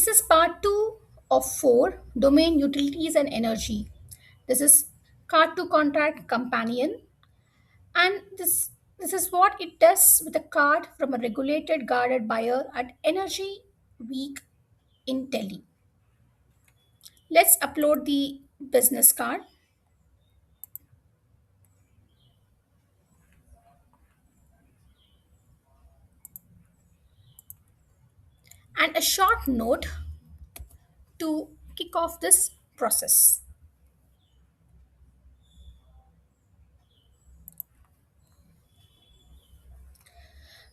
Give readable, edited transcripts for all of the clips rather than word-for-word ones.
This is part 2 of 4 domain utilities and energy. This is Card2Contract companion, and this is what it does with a card from a regulated guarded buyer at Energy Week in Delhi. Let's upload the business card. And a short note to kick off this process.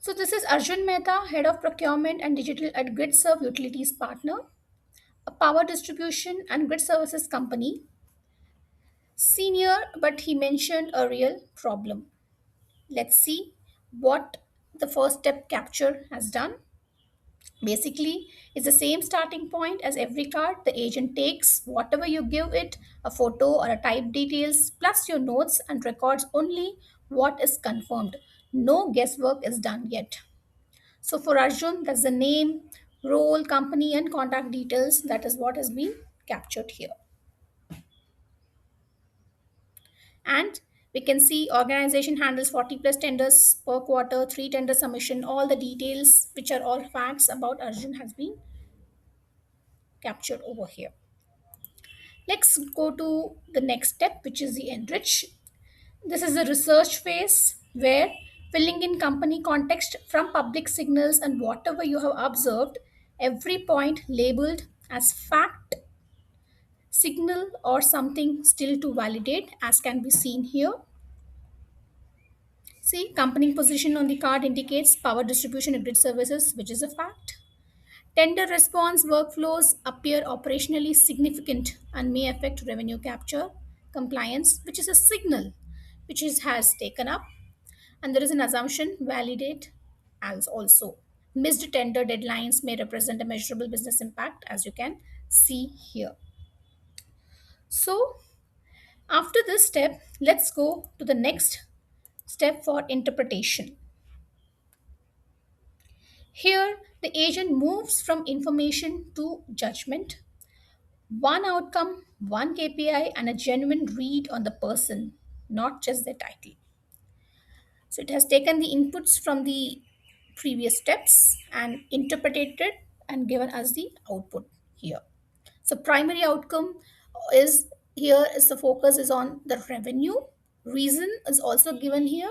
So this is Arjun Mehta, Head of Procurement and Digital at GridServe Utilities Partner, a power distribution and grid services company. Senior, but he mentioned a real problem. Let's see what the first step capture has done. Basically, it's the same starting point as every card. The agent takes whatever you give it, a photo or a type details, plus your notes and records only what is confirmed. No guesswork is done yet. So for Arjun, that's the name, role, company, and contact details. That is what has been captured here. And we can see organization handles 40 plus tenders per quarter, 3 tender submission, all the details which are all facts about Arjun has been captured over here. Let's go to the next step, which is the enrich. This is the research phase where filling in company context from public signals and whatever you have observed, every point labeled as fact, signal, or something still to validate, as can be seen here. See, company position on the card indicates power distribution and grid services, which is a fact. Tender response workflows appear operationally significant and may affect revenue capture, compliance, which is a signal which has taken up. And there is an assumption validate as also. Missed tender deadlines may represent a measurable business impact, as you can see here. So, after this step, let's go to the next step for interpretation. Here, the agent moves from information to judgment. One outcome, one KPI, and a genuine read on the person, not just the title. So it has taken the inputs from the previous steps and interpreted it and given us the output here. So primary outcome is here is the focus is on the revenue. Reason is also given here.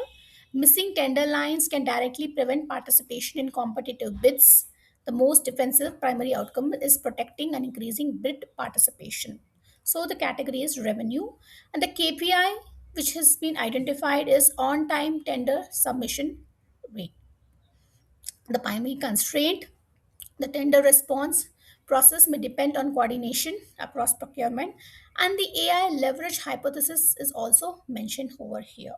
Missing tender lines can directly prevent participation in competitive bids. The most defensive primary outcome is protecting and increasing bid participation. So the category is revenue, and the KPI which has been identified is on time tender submission rate. The primary constraint, the tender response process may depend on coordination across procurement, and the AI leverage hypothesis is also mentioned over here.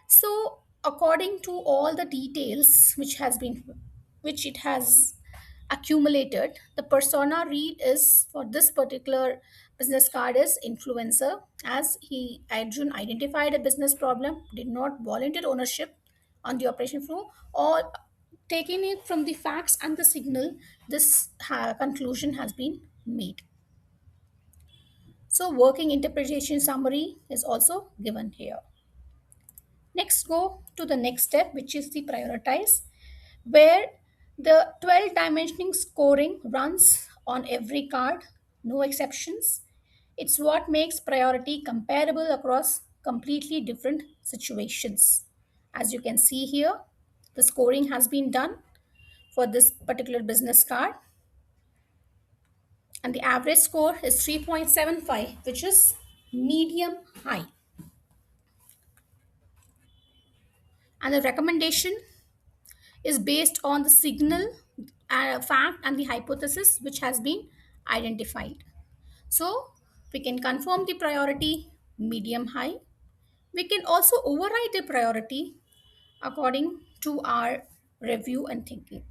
So, according to all the details which it has accumulated, the persona read is for this particular business card is influencer, as he Arjun identified a business problem, did not volunteer ownership on the operation flow, or taking it from the facts and the signal, this conclusion has been made. So, working interpretation summary is also given here. Next, go to the next step, which is the prioritize, where the 12 dimensioning scoring runs on every card, no exceptions. It's what makes priority comparable across completely different situations. As you can see here, the scoring has been done for this particular business card, and the average score is 3.75, which is medium high. And the recommendation is based on the signal, fact, and the hypothesis which has been identified. So we can confirm the priority medium high. We can also override the priority according to our review and thinking.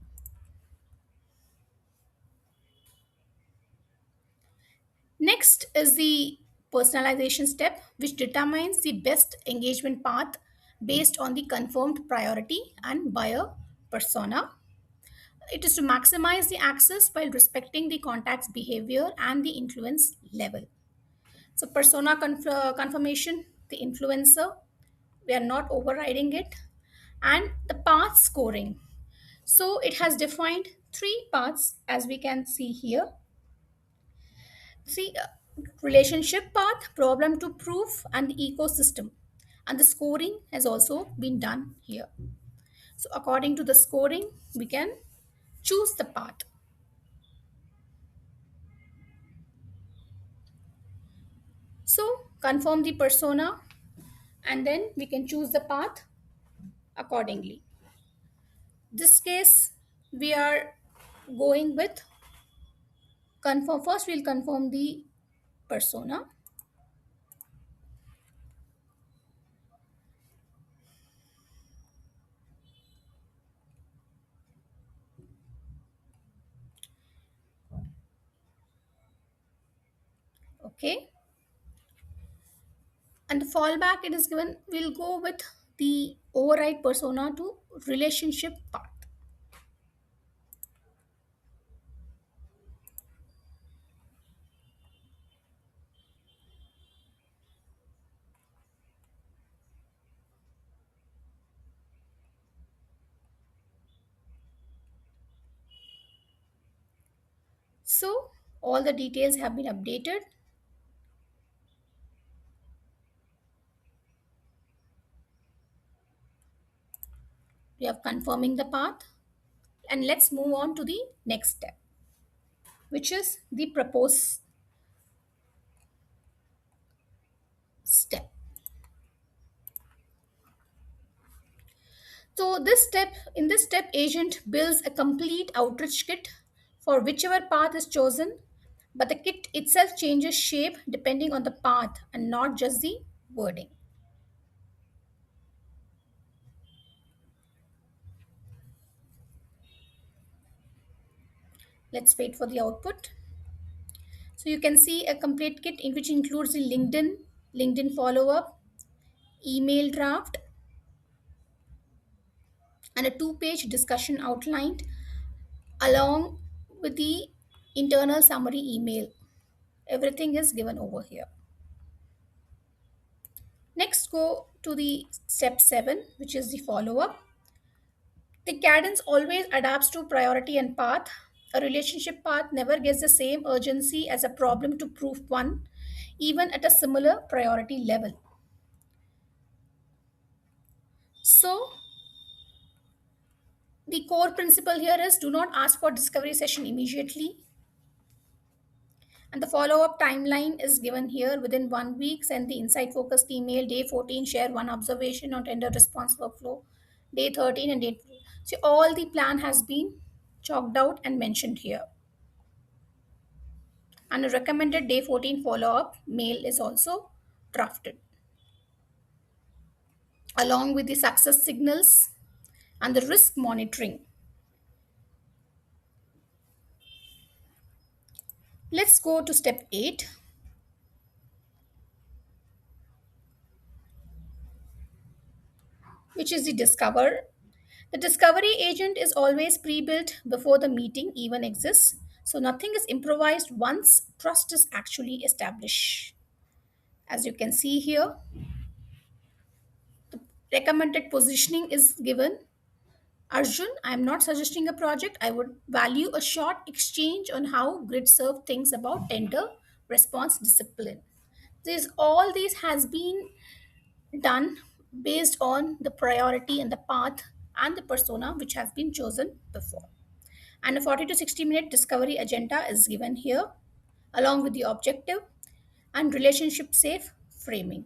Next is the personalization step, which determines the best engagement path based on the confirmed priority and buyer persona. It is to maximize the access while respecting the contact's behavior and the influence level. So, persona confirmation, the influencer, we are not overriding it, and the path scoring. So, it has defined three paths as we can see here. See, relationship path, problem to proof, and the ecosystem. And the scoring has also been done here. So, according to the scoring, we can choose the path. So, confirm the persona, and then we can choose the path accordingly. This case, we are going with confirm. First, we'll confirm the persona. Okay, and the fallback it is given. We'll go with the override persona to relationship path. So, all the details have been updated. We have confirming the path, and let's move on to the next step, which is the propose step. So in this step, agent builds a complete outreach kit for whichever path is chosen, but the kit itself changes shape depending on the path and not just the wording. Let's wait for the output. So you can see a complete kit in which includes the LinkedIn follow-up, email draft, and a two-page discussion outlined along with the internal summary email. Everything is given over here. Next, go to the step 7, which is the follow up. The cadence always adapts to priority and path. A relationship path never gets the same urgency as a problem to proof one, even at a similar priority level. So, the core principle here is do not ask for discovery session immediately. And the follow up timeline is given here within 1 week. Send the insight focused email. Day 14, share one observation on tender response workflow. Day 13 and day. So, all the plan has been chalked out and mentioned here. And a recommended day 14 follow up mail is also drafted along with the success signals and the risk monitoring. Let's go to step 8, which is the discover. The discovery agent is always pre built before the meeting even exists, so nothing is improvised once trust is actually established. As you can see here, recommended positioning is given. Arjun, I am not suggesting a project. I would value a short exchange on how GridServe thinks about tender response discipline. All these has been done based on the priority and the path and the persona which has been chosen before. And a 40 to 60-minute discovery agenda is given here along with the objective and relationship safe framing.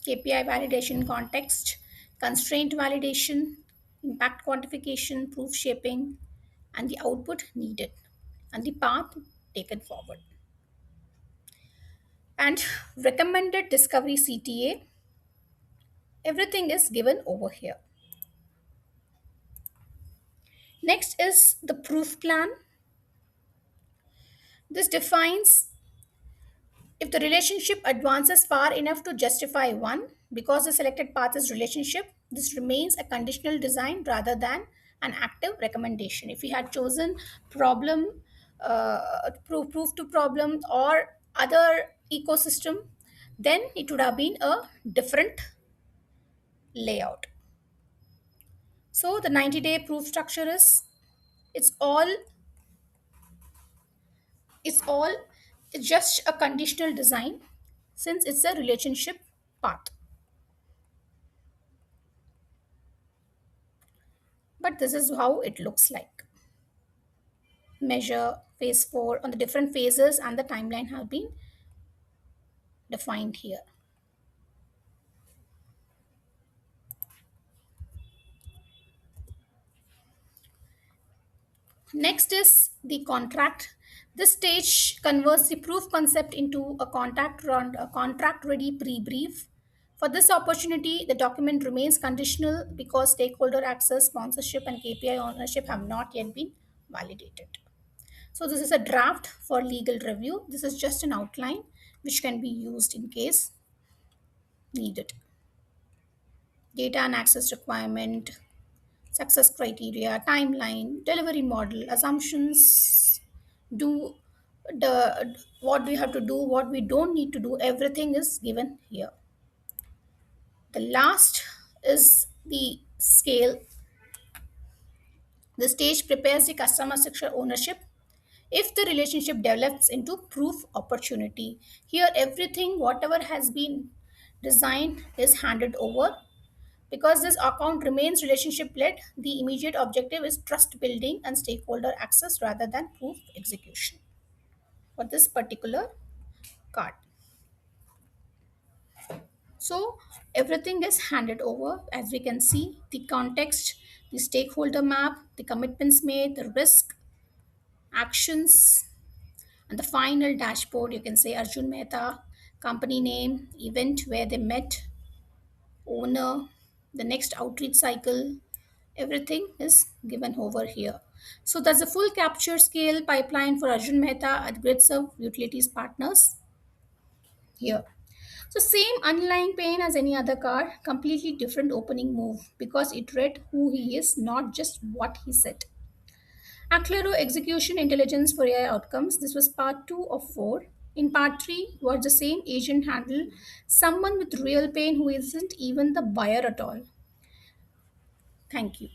KPI validation context, constraint validation, impact quantification, proof shaping, and the output needed, and the path taken forward. And recommended discovery CTA, everything is given over here. Next is the proof plan. This defines if the relationship advances far enough to justify one, because the selected path is relationship, This remains a conditional design rather than an active recommendation. If we had chosen problem, proof to problem or other ecosystem, then it would have been a different layout. So the 90-day proof structure is, it's all it's all it's just a conditional design since it's a relationship path. But this is how it looks like. Measure phase 4 on the different phases and the timeline have been defined here. Next is the contract. This stage converts the proof concept into a contract ready pre-brief. For this opportunity, the document remains conditional because stakeholder access, sponsorship, and KPI ownership have not yet been validated. So, this is a draft for legal review. This is just an outline which can be used in case needed. Data and access requirement, success criteria, timeline, delivery model, assumptions, do the what we have to do, what we don't need to do, everything is given here. The last is the scale. The stage prepares the customer sector ownership if the relationship develops into proof opportunity. Here everything whatever has been designed is handed over. Because this account remains relationship led, the immediate objective is trust building and stakeholder access rather than proof execution for this particular card. So everything is handed over. As we can see, the context, the stakeholder map, the commitments made, the risk, actions, and the final dashboard. You can say Arjun Mehta, company name, event where they met, owner, the next outreach cycle, everything is given over here. So that's a full capture scale pipeline for Arjun Mehta at GridServe Utilities Partners here. So same underlying pain as any other card, completely different opening move because it read who he is, not just what he said. Aclero execution intelligence for AI outcomes. This was part 2 of 4. In part 3 was the same agent handle someone with real pain who isn't even the buyer at all. Thank you.